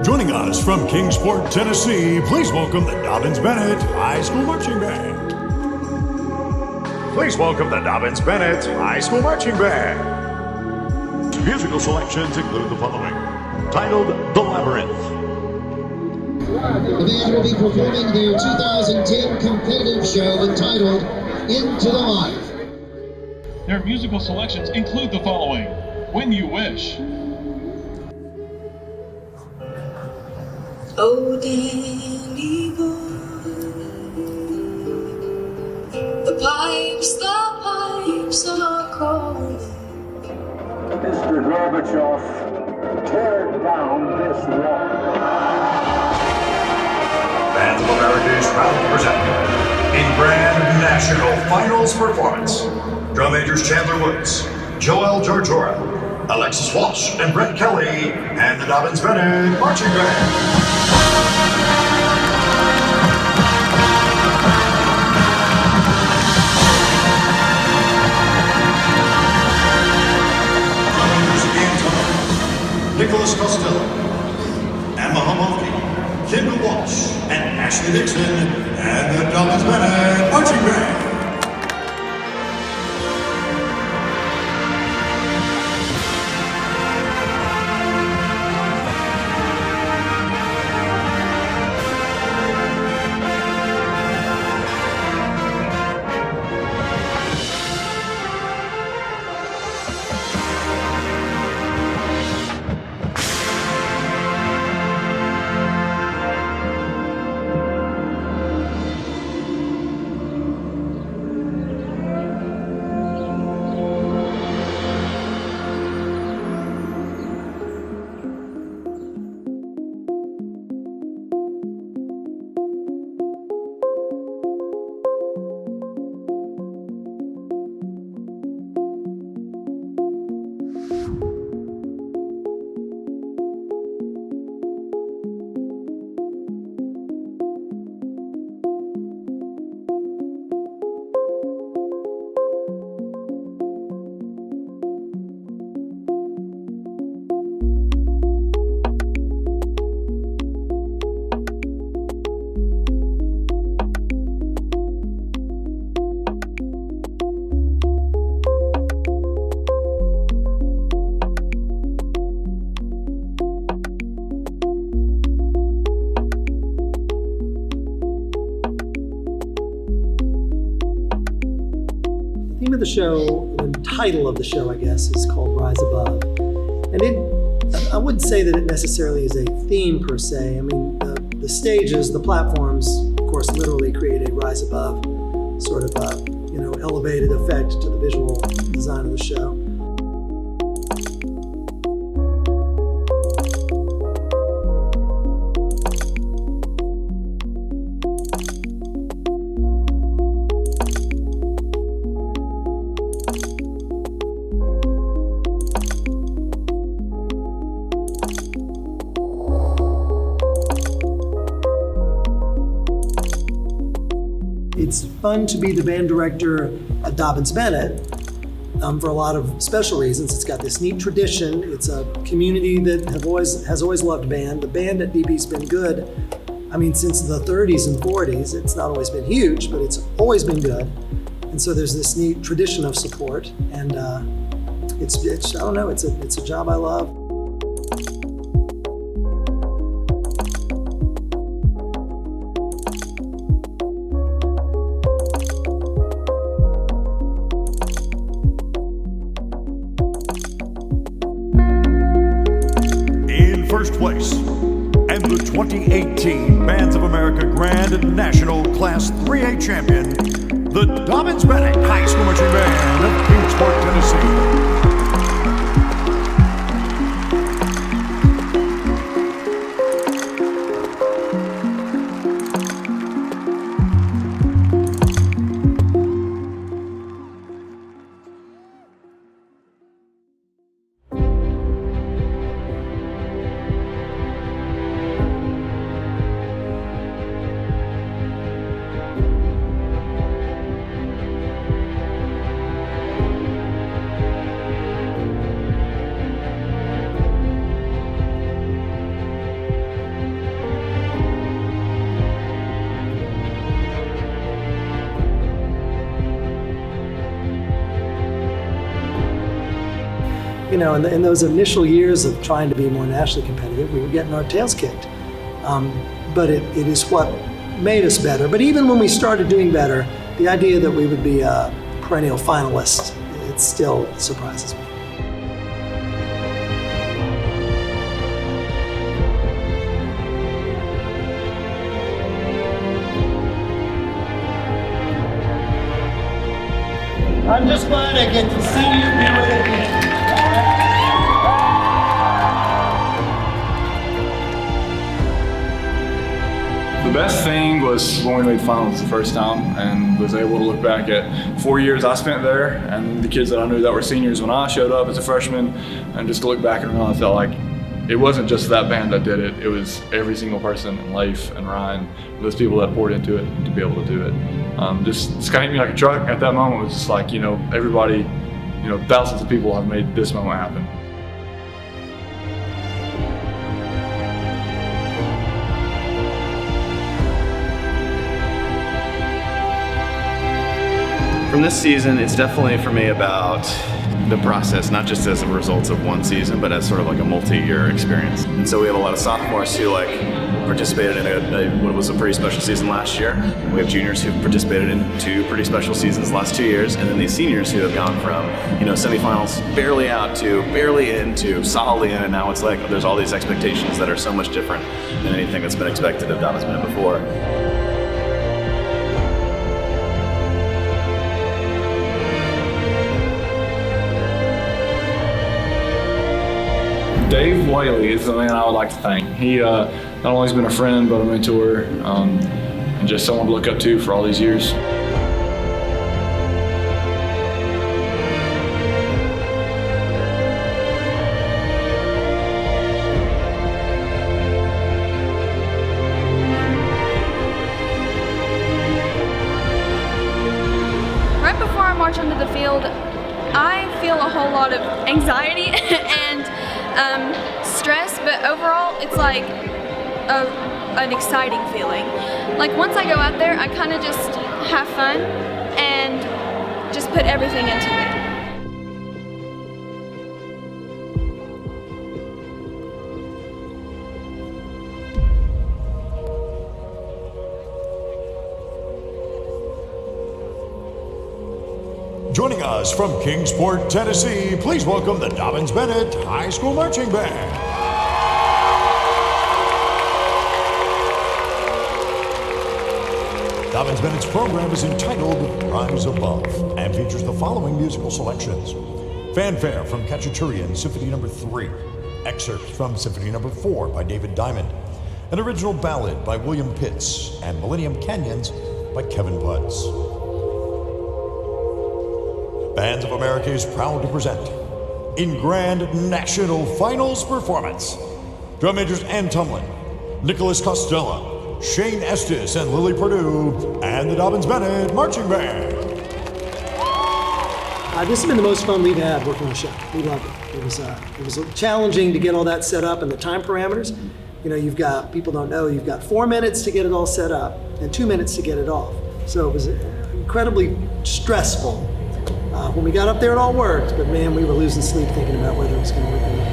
Joining us from Kingsport, Tennessee, please welcome the Dobyns-Bennett High School Marching Band. Please welcome the Dobyns-Bennett High School Marching Band. Musical selections include the following. Titled The Labyrinth. The band will be performing their 2010 competitive show entitled Into the Light. Their musical selections include the following. When You Wish. Oh, Danny boy, the pipes are calling. Mr. Gorbachev, tear down this wall. Bands of America is proud to present in grand national finals performance. Drum majors Chandler Woods, Joel Georgora, Alexis Walsh, and Brett Kelly, and the Dobyns-Bennett Marching Band. Nicholas Costella, Emma Hamovki, Kendall Walsh, and Ashley Dixon, and the Dobyns-Bennett Marching Band. The theme of the show, the title of the show, I guess, is called Rise Above. And I wouldn't say that it necessarily is a theme per se. I mean, the stages, the platforms, of course, literally create a rise above sort of elevated effect to the visual design of the show. It's fun to be the band director at Dobyns-Bennett for a lot of special reasons. It's got this neat tradition. It's a community that has always loved band. The band at DB's been good, since the 30s and 40s. It's not always been huge, but it's always been good. And so there's this neat tradition of support, and it's I don't know, it's a job I love. In first place, and the 2018 Bands of America Grand National Class 3A champion, the Dobyns-Bennett High School Marching Band of Kingsport, Tennessee. You know, in those initial years of trying to be more nationally competitive, we were getting our tails kicked. But it is what made us better. But even when we started doing better, the idea that we would be a perennial finalist, it still surprises me. I'm just glad I get to see you do it again. The best thing was when we made finals the first time and was able to look back at 4 years I spent there and the kids that I knew that were seniors when I showed up as a freshman, and just to look back and I felt like it wasn't just that band that did it, it was every single person, and Leif and Ryan, those people that poured into it to be able to do it. Just kind of hit me like a truck at that moment. It was just like, you know, everybody, you know, thousands of people have made this moment happen. From this season, it's definitely for me about the process, not just as a result of one season, but as sort of like a multi-year experience. And so we have a lot of sophomores who participated in what was a pretty special season last year. We have juniors who participated in 2 pretty special seasons the last 2 years, and then these seniors who have gone from, you know, semifinals barely out to barely in to solidly in, and now it's like there's all these expectations that are so much different than anything that's been expected of Dobyns-Bennett before. Dave Whaley is the man I would like to thank. He not only has been a friend, but a mentor, and just someone to look up to for all these years. Right before I march onto the field, I feel a whole lot of anxiety and stress, but overall it's like an exciting feeling. Like once I go out there, I kind of just have fun and just put everything into it. Joining us from Kingsport, Tennessee, please welcome the Dobyns-Bennett High School Marching Band. Dobyns-Bennett's program is entitled Rise Above and features the following musical selections: Fanfare from Cacciaturian Symphony No. 3, excerpts from Symphony No. 4 by David Diamond, an original ballad by William Pitts, and Millennium Canyons by Kevin Putz. Bands of America is proud to present, in Grand National Finals performance, drum majors Ann Tumlin, Nicholas Costella, Shane Estes and Lily Perdue, and the Dobyns-Bennett Marching Band. This has been the most fun we've had working on the show. We loved it. It was challenging to get all that set up and the time parameters. You know, you've got, people don't know, you've got 4 minutes to get it all set up and 2 minutes to get it off. So it was incredibly stressful. When we got up there, it all worked, but man, we were losing sleep thinking about whether it was going to work or not.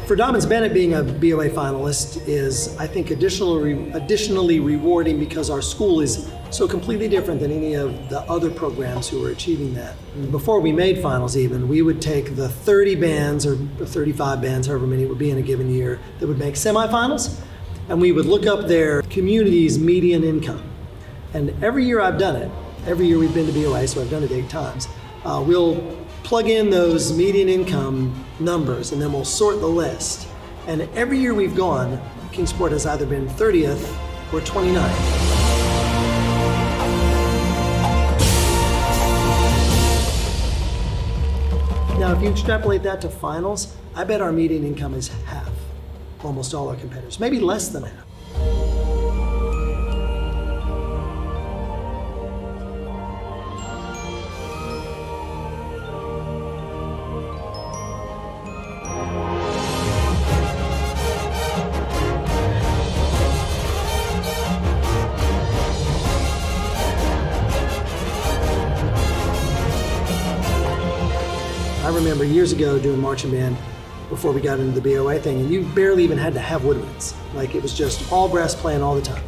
For Dobyns-Bennett, being a BOA finalist is, I think, additionally rewarding because our school is so completely different than any of the other programs who are achieving that. Before we made finals even, we would take the 30 bands or 35 bands, however many it would be in a given year, that would make semifinals, and we would look up their community's median income. And every year I've done it, every year we've been to BOA, so I've done it 8 times, we'll plug in those median income numbers and then we'll sort the list. And every year we've gone, Kingsport has either been 30th or 29th. Now, if you extrapolate that to finals, I bet our median income is half, almost all our competitors, maybe less than half. I remember years ago doing marching band before we got into the BOA thing, and you barely even had to have woodwinds. Like, it was just all brass playing all the time.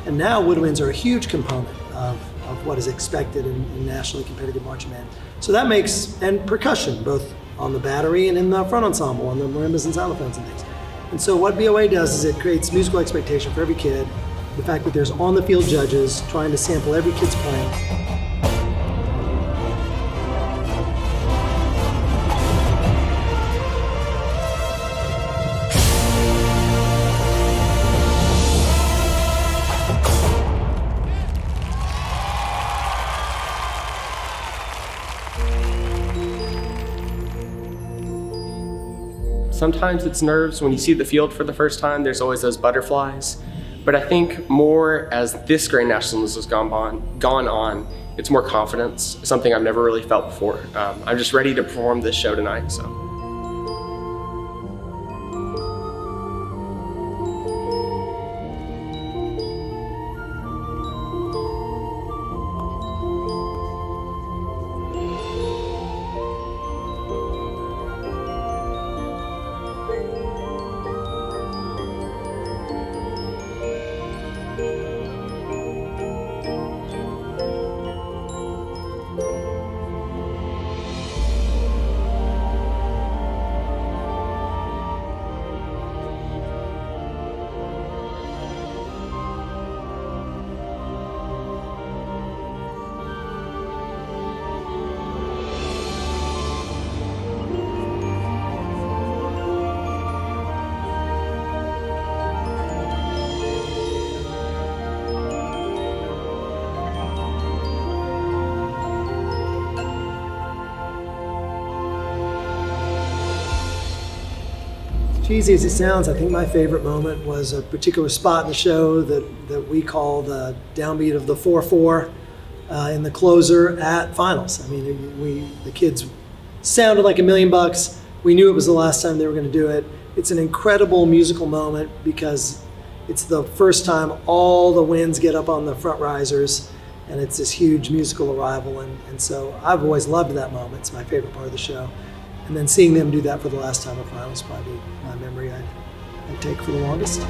And now woodwinds are a huge component of what is expected in nationally competitive marching band. So that makes, and percussion, both on the battery and in the front ensemble, on the marimbas and xylophones and things. And so what BOA does is it creates musical expectation for every kid. The fact that there's on-the-field judges trying to sample every kid's playing. Sometimes it's nerves when you see the field for the first time. There's always those butterflies. But I think more as this Grand Nationals has gone on, it's more confidence, something I've never really felt before. I'm just ready to perform this show tonight. So. Cheesy as it sounds, I think my favorite moment was a particular spot in the show that we call the downbeat of the 4/4 in the closer at finals. I mean, the kids sounded like $1 million. We knew it was the last time they were going to do it. It's an incredible musical moment because it's the first time all the winds get up on the front risers, and it's this huge musical arrival. And so I've always loved that moment. It's my favorite part of the show. And then seeing them do that for the last time at finals is probably my memory I'd take for the longest.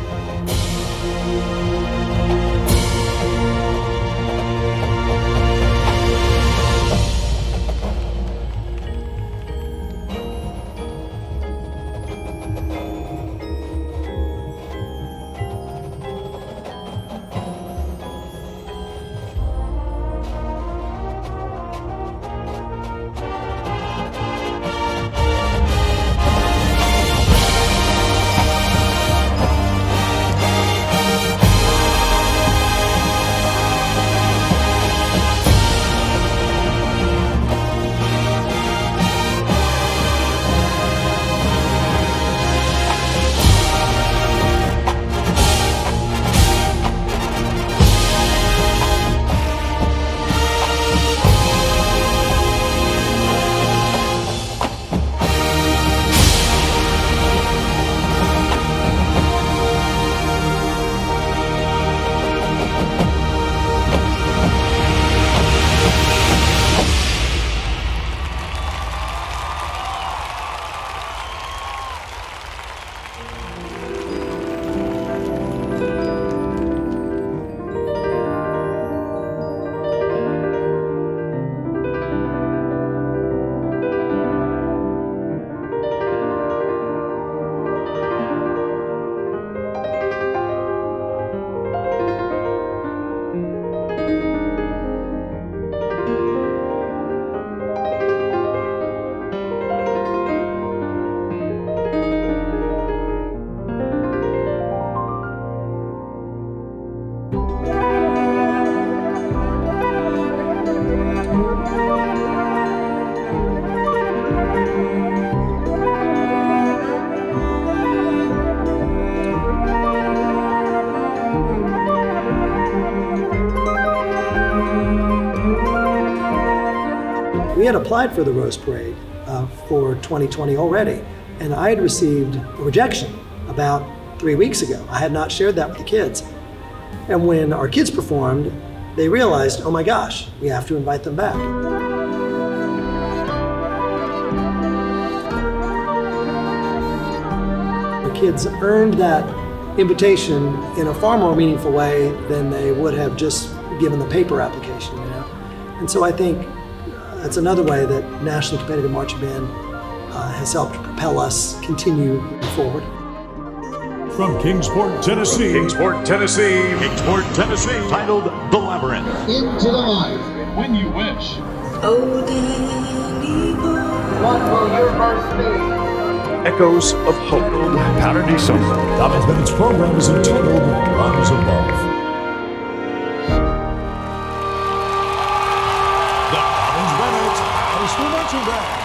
we had applied for the Rose Parade for 2020 already, and I had received a rejection about 3 weeks ago. I had not shared that with the kids. And when our kids performed, they realized, oh my gosh, we have to invite them back. The kids earned that invitation in a far more meaningful way than they would have just given the paper application, you know? And so I think that's another way that nationally competitive marching band has helped propel us continue forward. From Kingsport, Tennessee, titled The Labyrinth. Into the light. When You Wish. Oh, Danny boy. What will your verse be? Echoes of Hope. Powder December. Dobyns-Bennett's program is entitled Rise Above. The Dobyns-Bennett High School Marching Band.